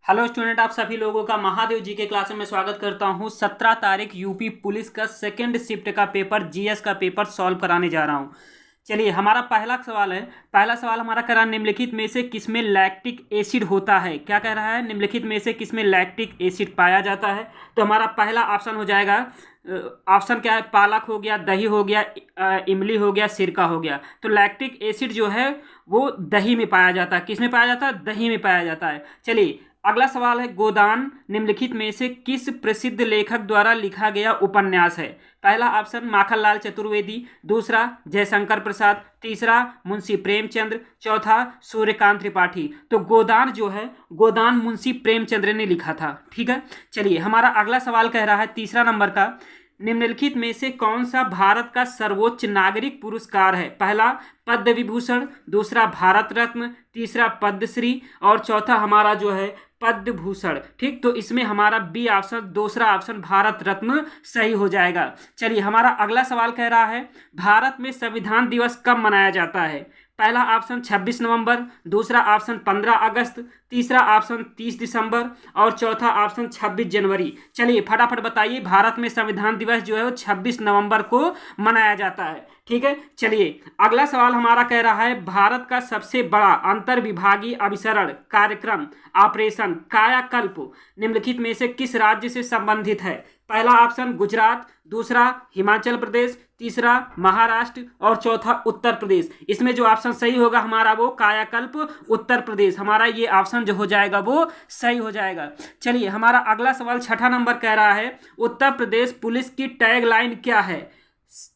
Hello student, आप सभी लोगों का महादेव जी के क्लास में स्वागत करता हूं। 17 तारीख यूपी पुलिस का सेकंड शिफ्ट का पेपर जीएस का पेपर सॉल्व कराने जा रहा हूं। चलिए, हमारा पहला सवाल है। पहला सवाल हमारा कह रहा है, निम्नलिखित में से किसमें लैक्टिक एसिड होता है। क्या कह रहा है, निम्नलिखित में से किसमें लैक्टिक एसिड पाया जाता है। तो हमारा पहला ऑप्शन हो जाएगा, ऑप्शन क्या है, पालक हो गया, दही हो गया, इमली हो गया, सिरका हो गया। तो लैक्टिक एसिड जो है वो दही में पाया जाता है। किस में पाया जाता है? दही में पाया जाता है। चलिए, अगला सवाल है, गोदान निम्नलिखित में से किस प्रसिद्ध लेखक द्वारा लिखा गया उपन्यास है। पहला ऑप्शन माखनलाल चतुर्वेदी, दूसरा जयशंकर प्रसाद, तीसरा मुंशी प्रेमचंद्र, चौथा सूर्यकांत त्रिपाठी। तो गोदान जो है, गोदान मुंशी प्रेमचंद्र ने लिखा था। ठीक है, चलिए हमारा अगला सवाल कह रहा है तीसरा नंबर का, निम्नलिखित में से कौन सा भारत का सर्वोच्च नागरिक पुरस्कार है। पहला पद्म विभूषण, दूसरा भारत रत्न, तीसरा पद्मश्री और चौथा हमारा जो है पद्म भूषण। ठीक, तो इसमें हमारा बी ऑप्शन, दूसरा ऑप्शन भारत रत्न सही हो जाएगा। चलिए, हमारा अगला सवाल कह रहा है, भारत में संविधान दिवस कब मनाया जाता है। पहला ऑप्शन 26 नवंबर, दूसरा ऑप्शन 15 अगस्त, तीसरा ऑप्शन 30 दिसंबर और चौथा ऑप्शन 26 जनवरी। चलिए फटाफट बताइए, भारत में संविधान दिवस जो है वो 26 नवंबर को मनाया जाता है। ठीक है, चलिए अगला सवाल हमारा कह रहा है, भारत का सबसे बड़ा अंतर विभागीय अभिसरण कार्यक्रम ऑपरेशन कायाकल्प निम्नलिखित में से किस राज्य से संबंधित है। पहला ऑप्शन गुजरात, दूसरा हिमाचल प्रदेश, तीसरा महाराष्ट्र और चौथा उत्तर प्रदेश। इसमें जो ऑप्शन सही होगा हमारा वो कायाकल्प उत्तर प्रदेश, हमारा ये ऑप्शन जो हो जाएगा वो सही हो जाएगा। चलिए, हमारा अगला सवाल छठा नंबर कह रहा है, उत्तर प्रदेश पुलिस की टैगलाइन क्या है।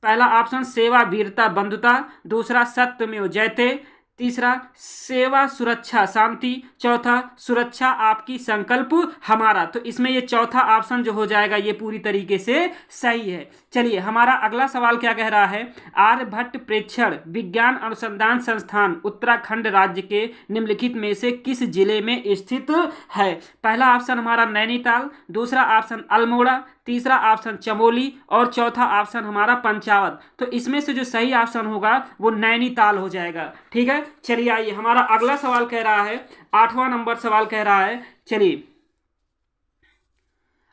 पहला ऑप्शन सेवा वीरता बंधुता, दूसरा सत्यमेव जयते, तीसरा सेवा सुरक्षा शांति, चौथा सुरक्षा आपकी संकल्प हमारा। तो इसमें ये चौथा ऑप्शन जो हो जाएगा ये पूरी तरीके से सही है। चलिए, हमारा अगला सवाल क्या कह रहा है, आर्यभट्ट प्रेक्षण विज्ञान अनुसंधान संस्थान उत्तराखंड राज्य के निम्नलिखित में से किस जिले में स्थित है। पहला ऑप्शन हमारा नैनीताल, दूसरा ऑप्शन अल्मोड़ा, तीसरा ऑप्शन चमोली और चौथा ऑप्शन हमारा पंचावत। तो इसमें से जो सही ऑप्शन होगा वो नैनीताल हो जाएगा। ठीक है, चलिए आइए, हमारा अगला सवाल कह रहा है, 8वां नंबर सवाल कह रहा है। चलिए,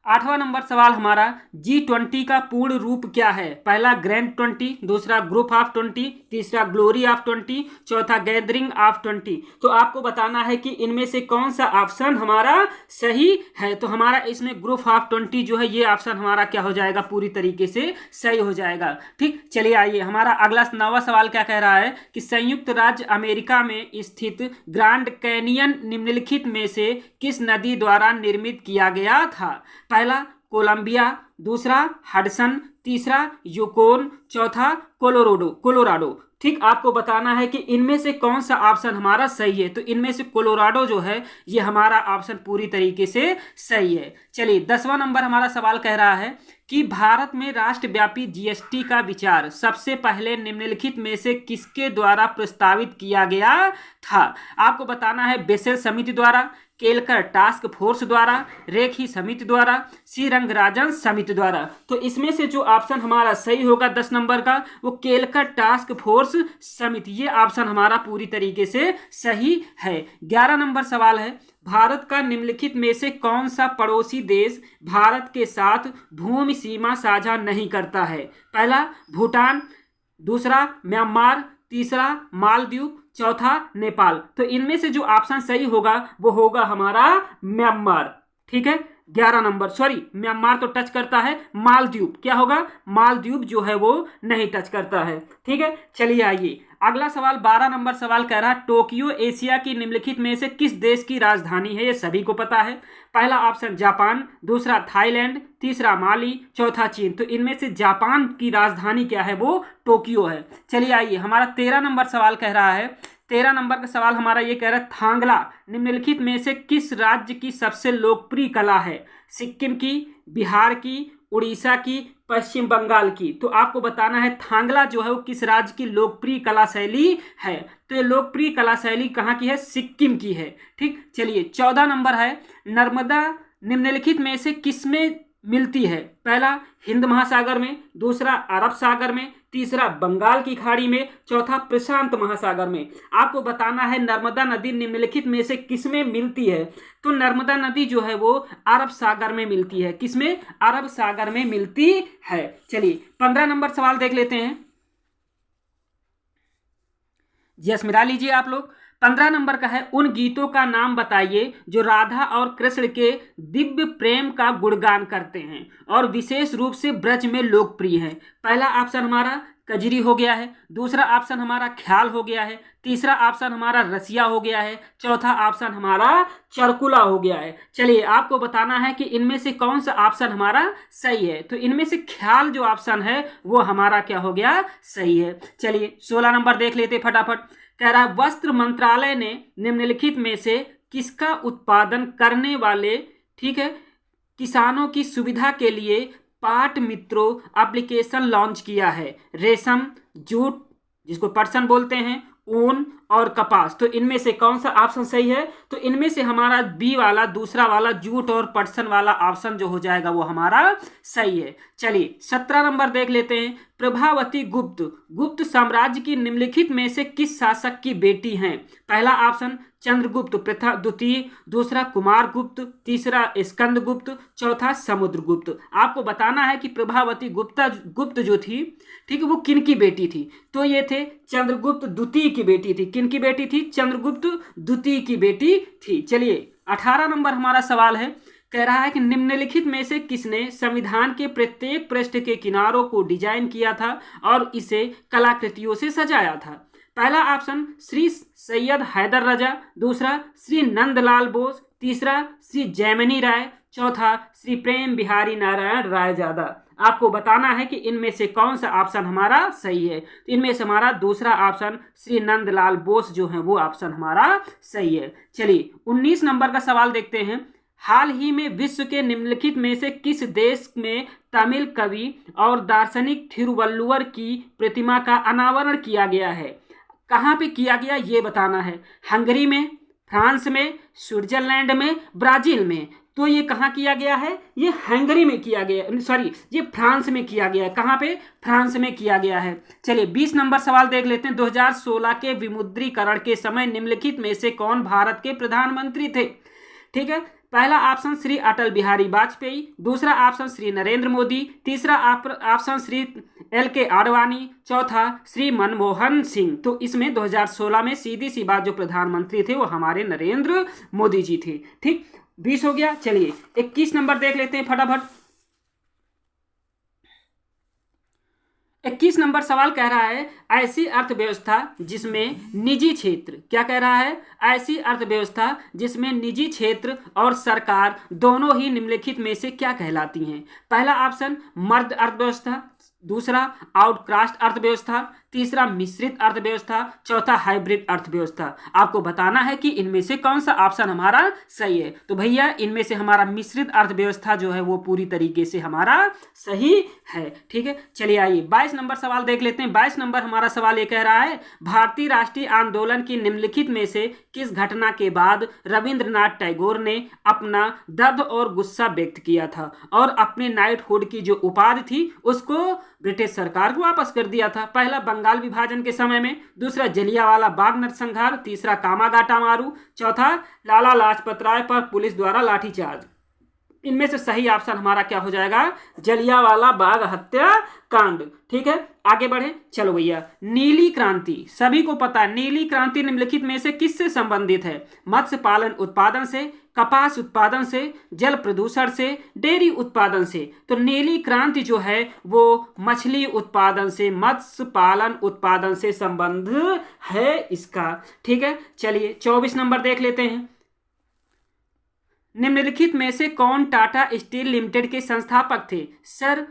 8वां नंबर सवाल हमारा, G20 का पूर्ण रूप क्या है। पहला ग्रैंड 20, दूसरा ग्रुप ऑफ 20, तीसरा ग्लोरी ऑफ 20, चौथा गैदरिंग ऑफ 20। तो आपको बताना है कि इनमें से कौन सा ऑप्शन हमारा सही है। तो हमारा इसमें ग्रुप ऑफ 20 जो है ये ऑप्शन हमारा क्या हो जाएगा, पूरी तरीके से सही हो जाएगा। ठीक, चलिए आइए, हमारा अगला 9वां सवाल क्या कह रहा है कि संयुक्त राज्य अमेरिका में स्थित ग्रांड कैनियन निम्नलिखित में से किस नदी द्वारा निर्मित किया गया था। पहला कोलंबिया, दूसरा हडसन, तीसरा यूकोन, चौथा कोलोराडो। ठीक, आपको बताना है कि इनमें से कौन सा ऑप्शन हमारा सही है। तो इनमें से कोलोराडो जो है ये हमारा ऑप्शन पूरी तरीके से सही है। चलिए, 10वां नंबर हमारा सवाल कह रहा है कि भारत में राष्ट्रव्यापी जीएसटी का विचार सबसे पहले निम्नलिखित में से किसके द्वारा प्रस्तावित किया गया था। आपको बताना है, बेसेल समिति द्वारा, केलकर टास्क फोर्स द्वारा, रेखी समिति द्वारा, श्रीरंगराजन समिति द्वारा। तो इसमें से जो ऑप्शन हमारा सही होगा 10 नंबर का वो केलकर टास्क फोर्स समिति, ये ऑप्शन हमारा पूरी तरीके से सही है। 11 नंबर सवाल है, भारत का निम्नलिखित में से कौन सा पड़ोसी देश भारत के साथ भूमि सीमा साझा नहीं करता है। पहला भूटान, दूसरा म्यांमार, तीसरा मालदीव, चौथा नेपाल। तो इनमें से जो ऑप्शन सही होगा वो होगा हमारा म्यांमार। ठीक है, 11 नंबर, सॉरी म्यांमार तो टच करता है, मालदीव क्या होगा, मालदीव जो है वो नहीं टच करता है। ठीक है, चलिए आइए, अगला सवाल 12 नंबर सवाल कह रहा है, टोक्यो एशिया की निम्नलिखित में से किस देश की राजधानी है। ये सभी को पता है। पहला ऑप्शन जापान, दूसरा थाईलैंड, तीसरा माली, चौथा चीन। तो इनमें से जापान की राजधानी क्या है, वो टोक्यो है। चलिए आइए, हमारा 13 नंबर सवाल कह रहा है, 13 नंबर का सवाल हमारा ये कह रहा है, थांगला निम्नलिखित में से किस राज्य की सबसे लोकप्रिय कला है। सिक्किम की, बिहार की, उड़ीसा की, पश्चिम बंगाल की। तो आपको बताना है थांगला जो है वो किस राज्य की लोकप्रिय कला शैली है। तो ये लोकप्रिय कला शैली कहाँ की है, सिक्किम की है। ठीक, चलिए 14 नंबर है, नर्मदा निम्नलिखित में से किसमें मिलती है? पहला हिंद महासागर में, दूसरा अरब सागर में, तीसरा बंगाल की खाड़ी में, चौथा प्रशांत महासागर में। आपको बताना है नर्मदा नदी निम्नलिखित में से किसमें मिलती है? तो नर्मदा नदी जो है वो अरब सागर में मिलती है। किसमें? अरब सागर में मिलती है। चलिए 15 नंबर सवाल देख लेते हैं। यस मिला लीजिए आप लोग। 15 नंबर का है, उन गीतों का नाम बताइए जो राधा और कृष्ण के दिव्य प्रेम का गुणगान करते हैं और विशेष रूप से ब्रज में लोकप्रिय हैं। पहला ऑप्शन हमारा कजरी हो गया है, दूसरा ऑप्शन हमारा ख्याल हो गया है, तीसरा ऑप्शन हमारा रसिया हो गया है, चौथा ऑप्शन हमारा चरकुला हो गया है। चलिए आपको बताना है कि इनमें से कौन सा ऑप्शन हमारा सही है। तो इनमें से ख्याल जो ऑप्शन है वो हमारा क्या हो गया? सही है। चलिए 16 नंबर देख लेते फटाफट। कह रहा है वस्त्र मंत्रालय ने निम्नलिखित में से किसका उत्पादन करने वाले, ठीक है, किसानों की सुविधा के लिए पाट मित्रों एप्लीकेशन लॉन्च किया है? रेशम, जूट जिसको पटसन बोलते हैं, ऊन और कपास। तो इनमें से कौन सा ऑप्शन सही है? तो इनमें से हमारा बी वाला, दूसरा वाला जूट और पटसन वाला ऑप्शन जो हो जाएगा वो हमारा सही है। चलिए 17 नंबर देख लेते हैं। प्रभावती गुप्त गुप्त साम्राज्य की निम्नलिखित में से किस शासक की बेटी हैं? पहला ऑप्शन चंद्रगुप्त द्वितीय, दूसरा कुमार गुप्त, तीसरा स्कंद गुप्त, चौथा समुद्रगुप्त। आपको बताना है कि प्रभावती गुप्त जो थी, ठीक है, वो किन की बेटी थी? तो ये थे चंद्रगुप्त द्वितीय की बेटी थी। किन की बेटी थी? चंद्रगुप्त द्वितीय की बेटी थी। चलिए 18 नंबर हमारा सवाल है। कह रहा है कि निम्नलिखित में से किसने संविधान के प्रत्येक पृष्ठ के किनारों को डिजाइन किया था और इसे कलाकृतियों से सजाया था? पहला ऑप्शन श्री सैयद हैदर रजा, दूसरा श्री नंदलाल बोस, तीसरा श्री जैमिनी राय, चौथा श्री प्रेम बिहारी नारायण रायजादा। आपको बताना है कि इनमें से कौन सा ऑप्शन हमारा सही है। तो इनमें से हमारा दूसरा ऑप्शन श्री नंदलाल बोस जो है वो ऑप्शन हमारा सही है। चलिए 19 नंबर का सवाल देखते हैं। हाल ही में विश्व के निम्नलिखित में से किस देश में तमिल कवि और दार्शनिक थिरुवल्लुवर की प्रतिमा का अनावरण किया गया है? कहाँ पे किया गया ये बताना है। हंगरी में, फ्रांस में, स्विट्जरलैंड में, ब्राजील में। तो ये कहाँ किया गया है? ये हंगरी में किया गया, सॉरी ये फ्रांस में किया गया है। कहाँ पे? फ्रांस में किया गया है। चलिए 20 नंबर सवाल देख लेते हैं। 2016 के विमुद्रीकरण के समय निम्नलिखित में से कौन भारत के प्रधानमंत्री थे? ठीक है, पहला ऑप्शन श्री अटल बिहारी वाजपेयी, दूसरा ऑप्शन श्री नरेंद्र मोदी, तीसरा ऑप्शन श्री LK आडवाणी, चौथा श्री मनमोहन सिंह। तो इसमें 2016 में सीधी सी बात जो प्रधानमंत्री थे वो हमारे नरेंद्र मोदी जी थे। ठीक, 20 हो गया। चलिए 21 नंबर देख लेते हैं फटाफट। 21 नंबर सवाल कह रहा है ऐसी अर्थव्यवस्था जिसमें निजी क्षेत्र, क्या कह रहा है? ऐसी अर्थव्यवस्था जिसमें निजी क्षेत्र और सरकार दोनों ही निम्नलिखित में से क्या कहलाती हैं? पहला ऑप्शन मर्द अर्थव्यवस्था, दूसरा आउटकास्ट अर्थव्यवस्था, तीसरा मिश्रित अर्थव्यवस्था, चौथा हाइब्रिड अर्थव्यवस्था। आपको बताना है कि इनमें से कौन सा ऑप्शन हमारा सही है। तो भैया इनमें से हमारा मिश्रित अर्थव्यवस्था जो है वो पूरी तरीके से हमारा सही है। ठीक है, चलिए आइए 22 नंबर सवाल देख लेते हैं। 22 नंबर हमारा सवाल ये कह रहा है भारतीय राष्ट्रीय आंदोलन की निम्नलिखित में से किस घटना के बाद रविंद्रनाथ टैगोर ने अपना दर्द और गुस्सा व्यक्त किया था और अपने नाइटहुड की जो उपाधि थी उसको ब्रिटिश सरकार को वापस कर दिया था? पहला बंगाल विभाजन के समय में, दूसरा जलियांवाला बाग नरसंहार, तीसरा कामागाटा मारू, चौथा लाला लाजपत राय पर पुलिस द्वारा लाठीचार्ज। इनमें से सही ऑप्शन हमारा क्या हो जाएगा? जलियांवाला बाग हत्याकांड। ठीक है, आगे बढ़े। चलो भैया, नीली क्रांति सभी को पता है। नीली क्रांति निम्नलिखित में से किससे संबंधित है? मत्स्य पालन उत्पादन से, कपास उत्पादन से, जल प्रदूषण से, डेयरी उत्पादन से। तो नीली क्रांति जो है वो मछली उत्पादन से, मत्स्य पालन उत्पादन से संबंध है इसका। ठीक है, चलिए 24 नंबर देख लेते हैं। निम्नलिखित में से कौन टाटा स्टील लिमिटेड के संस्थापक थे? Sir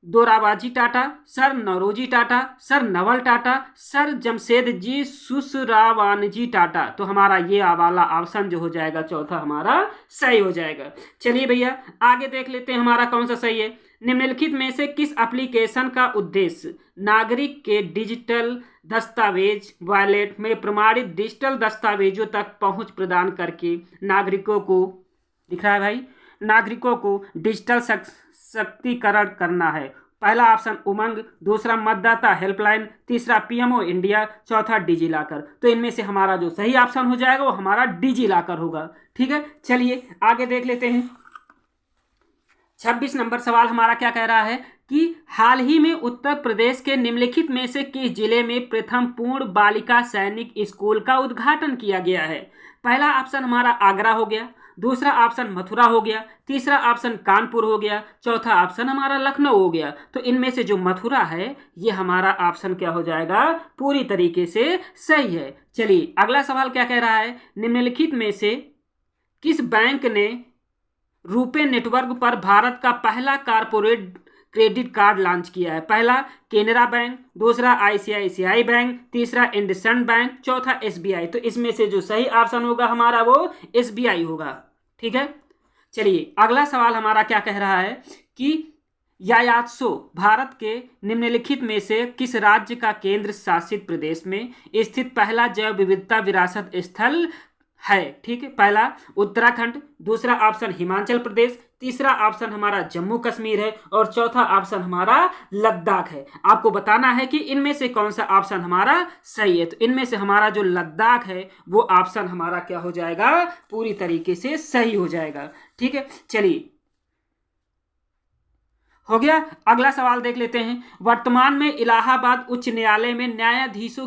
Dorabji Tata, sir Naoroji Tata, sir Naval Tata, sir Jamsetji Nusserwanji Tata. तो हमारा ये वाला ऑप्शन जो हो जाएगा चौथा हमारा सही हो जाएगा। चलिए भैया आगे देख लेते हैं हमारा कौन सा सही है। निम्नलिखित में से किस एप्लीकेशन का उद्देश्य नागरिक के डिजिटल दस्तावेज वॉलेट में प्रमाणित डिजिटल दस्तावेजों तक पहुंच प्रदान करके नागरिकों को, दिख रहा है भाई, नागरिकों को डिजिटल सशक्तिकरण करना है। पहला ऑप्शन उमंग, दूसरा मतदाता हेल्पलाइन, तीसरा पीएमओ इंडिया, चौथा डिजी लॉकर। तो इनमें से हमारा जो सही ऑप्शन हो जाएगा वो हमारा डिजी लॉकर होगा। ठीक है, चलिए आगे देख लेते हैं। 26 नंबर सवाल हमारा क्या कह रहा है कि हाल ही में उत्तर प्रदेश के निम्नलिखित में से किस जिले में प्रथम पूर्ण बालिका सैनिक स्कूल का उद्घाटन किया गया है। पहला ऑप्शन हमारा आगरा हो गया, दूसरा ऑप्शन मथुरा हो गया, तीसरा ऑप्शन कानपुर हो गया, चौथा ऑप्शन हमारा लखनऊ हो गया। तो इनमें से जो मथुरा है ये हमारा ऑप्शन क्या हो जाएगा, पूरी तरीके से सही है। चलिए अगला सवाल क्या कह रहा है, निम्नलिखित में से किस बैंक ने रुपे नेटवर्क पर भारत का पहला कारपोरेट क्रेडिट कार्ड लॉन्च किया है। पहला केनरा बैंक, दूसरा आईसीआईसीआई बैंक, तीसरा इंडसइंड बैंक, चौथा एसबीआई। तो इसमें से जो सही ऑप्शन होगा हमारा वो एसबीआई होगा। ठीक है, चलिए अगला सवाल हमारा क्या कह रहा है कि यायात्सो भारत के निम्नलिखित में से किस राज्य का केंद्र शासित प्रदेश में स्थित पहला जैव विविधता विरासत स्थल है। ठीक है, पहला उत्तराखंड, दूसरा ऑप्शन हिमाचल प्रदेश, तीसरा ऑप्शन हमारा जम्मू कश्मीर है और चौथा ऑप्शन हमारा लद्दाख है। आपको बताना है कि इनमें से कौन सा ऑप्शन हमारा सही है। तो इनमें से हमारा जो लद्दाख है वो ऑप्शन हमारा क्या हो जाएगा, पूरी तरीके से सही हो जाएगा। ठीक है, चलिए हो गया। अगला सवाल देख लेते हैं। वर्तमान में इलाहाबाद उच्च न्यायालय में न्यायाधीशों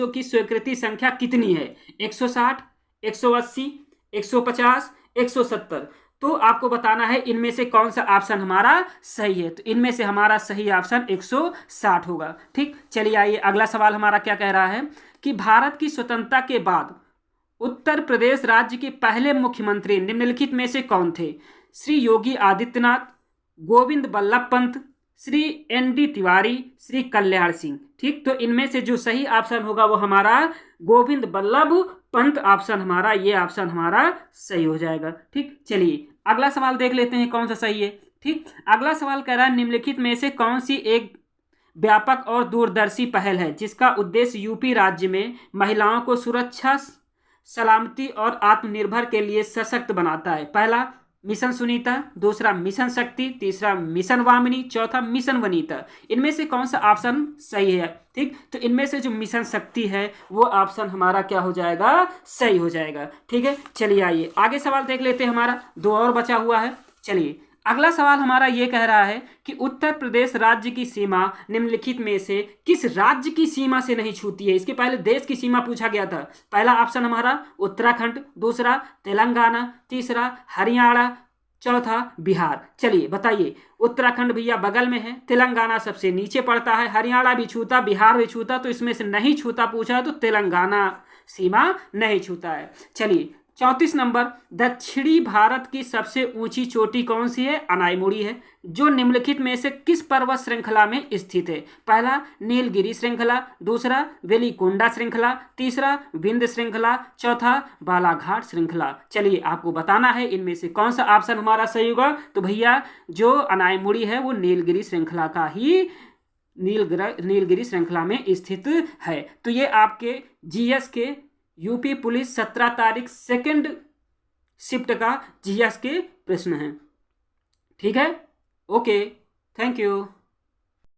की स्वीकृति संख्या कितनी है। 160, 180, 150, 170। तो आपको बताना है इनमें से कौन सा ऑप्शन हमारा सही है। तो इनमें से हमारा सही ऑप्शन 160 होगा। ठीक, चलिए आइए अगला सवाल हमारा क्या कह रहा है कि भारत की स्वतंत्रता के बाद उत्तर प्रदेश राज्य के पहले मुख्यमंत्री निम्नलिखित में से कौन थे। श्री योगी आदित्यनाथ, गोविंद बल्लभ पंत, श्री एन.डी. तिवारी, श्री कल्याण सिंह। ठीक, तो इनमें से जो सही ऑप्शन होगा वो हमारा गोविंद बल्लभ पंत ऑप्शन हमारा, ये ऑप्शन हमारा सही हो जाएगा। ठीक, चलिए अगला सवाल देख लेते हैं कौन सा सही है। ठीक, अगला सवाल कह रहा है निम्नलिखित में से कौन सी एक व्यापक और दूरदर्शी पहल है जिसका उद्देश्य यूपी राज्य में महिलाओं को सुरक्षा, सलामती और आत्मनिर्भर के लिए सशक्त बनाता है। पहला मिशन सुनीता, दूसरा मिशन शक्ति, तीसरा मिशन वामिनी, चौथा मिशन वनीता। इनमें से कौन सा ऑप्शन सही है। ठीक, तो इनमें से जो मिशन शक्ति है वो ऑप्शन हमारा क्या हो जाएगा, सही हो जाएगा। ठीक है, चलिए आइए आगे सवाल देख लेते हैं। हमारा दो और बचा हुआ है। चलिए अगला सवाल हमारा ये कह रहा है कि उत्तर प्रदेश राज्य की सीमा निम्नलिखित में से किस राज्य की सीमा से नहीं छूती है। इसके पहले देश की सीमा पूछा गया था। पहला ऑप्शन हमारा उत्तराखंड, दूसरा तेलंगाना, तीसरा हरियाणा, चौथा बिहार। चलिए बताइए, उत्तराखंड भैया बगल में है, तेलंगाना सबसे नीचे पड़ता है, हरियाणा भी छूता, बिहार भी छूता, तो इसमें से नहीं छूता पूछा है तो तेलंगाना सीमा नहीं छूता है। चलिए 34 नंबर, दक्षिणी भारत की सबसे ऊंची चोटी कौन सी है। अनाईमुड़ी है, जो निम्नलिखित में से किस पर्वत श्रृंखला में स्थित है। पहला नीलगिरी श्रृंखला, दूसरा वेलिकोंडा श्रृंखला, तीसरा विंध्य श्रृंखला, चौथा बालाघाट श्रृंखला। चलिए आपको बताना है इनमें से कौन सा ऑप्शन हमारा सही होगा। तो भैया जो अनाईमुड़ी है वो नीलगिरी श्रृंखला का ही नीलगिरी श्रृंखला में स्थित है। तो ये आपके जीएस के यूपी पुलिस 17 तारीख सेकंड शिफ्ट का जीएस के प्रश्न हैं। ठीक है, ओके, थैंक यू।